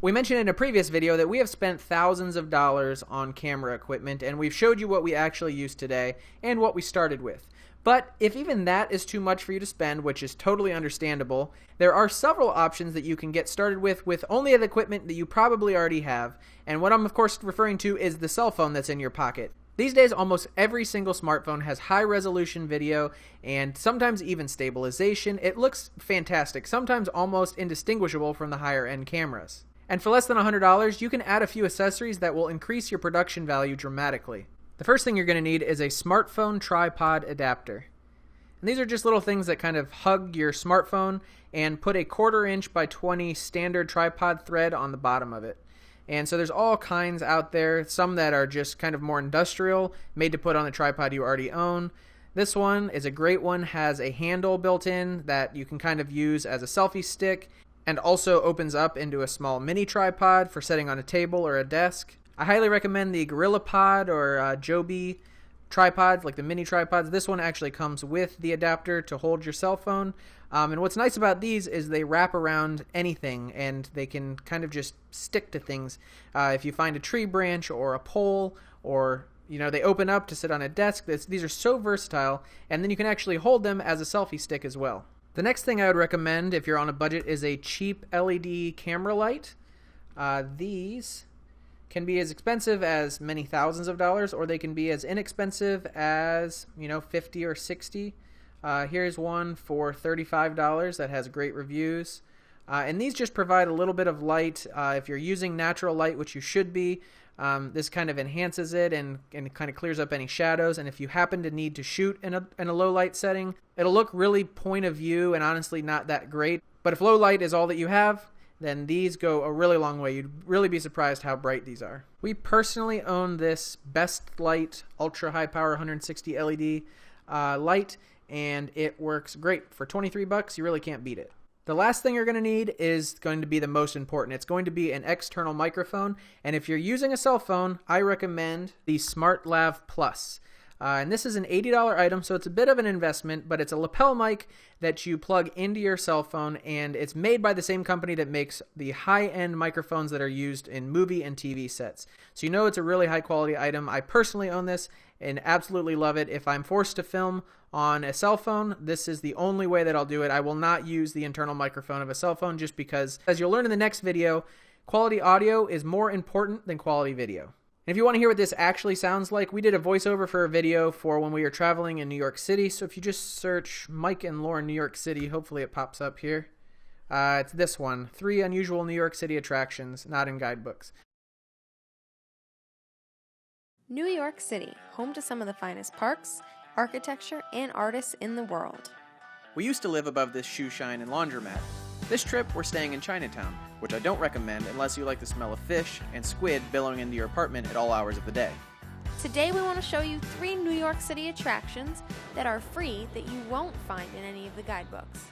We mentioned in a previous video that we have spent thousands of dollars on camera equipment, and we've showed you what we actually use today and what we started with. But if even that is too much for you to spend, which is totally understandable, there are several options that you can get started with only the equipment that you probably already have. And what I'm of course referring to is the cell phone that's in your pocket. These days, almost every single smartphone has high-resolution video and sometimes even stabilization. It looks fantastic, sometimes almost indistinguishable from the higher-end cameras. And for less than $100, you can add a few accessories that will increase your production value dramatically. The first thing you're going to need is a smartphone tripod adapter. And these are just little things that kind of hug your smartphone and put a 1/4 inch by 20 standard tripod thread on the bottom of it. And so there's all kinds out there, some that are just kind of more industrial, made to put on the tripod you already own. This one is a great one, has a handle built in that you can kind of use as a selfie stick, and also opens up into a small mini tripod for setting on a table or a desk. I highly recommend the GorillaPod or Joby tripods, like the mini tripods. This one actually comes with the adapter to hold your cell phone. And what's nice about these is they wrap around anything and they can kind of just stick to things. If you find a tree branch or a pole, or they open up to sit on a desk. These are so versatile, and then you can actually hold them as a selfie stick as well. The next thing I would recommend if you're on a budget is a cheap LED camera light. These can be as expensive as many thousands of dollars, or they can be as inexpensive as 50 or 60. Here's one for $35 that has great reviews. And these just provide a little bit of light. If you're using natural light, which you should be, this kind of enhances it and kind of clears up any shadows. And if you happen to need to shoot in a low light setting, it'll look really point of view and honestly not that great. But if low light is all that you have, then these go a really long way. You'd really be surprised how bright these are. We personally own this Best Light Ultra High Power 160 LED light, and it works great. For $23, you really can't beat it. The last thing you're going to need is going to be the most important. It's going to be an external microphone, and if you're using a cell phone, I recommend the SmartLav Plus. And this is an $80 item, so it's a bit of an investment, but it's a lapel mic that you plug into your cell phone, and it's made by the same company that makes the high-end microphones that are used in movie and TV sets. So it's a really high-quality item. I personally own this and absolutely love it. If I'm forced to film on a cell phone, this is the only way that I'll do it. I will not use the internal microphone of a cell phone just because, as you'll learn in the next video, quality audio is more important than quality video. And if you want to hear what this actually sounds like, we did a voiceover for a video for when we were traveling in New York City. So if you just search Mike and Lauren New York City, hopefully it pops up here. It's this one, 3 unusual New York City attractions, not in guidebooks. New York City, home to some of the finest parks, architecture, and artists in the world. We used to live above this shoe shine and laundromat. This trip, we're staying in Chinatown, which I don't recommend unless you like the smell of fish and squid billowing into your apartment at all hours of the day. Today we want to show you 3 New York City attractions that are free that you won't find in any of the guidebooks.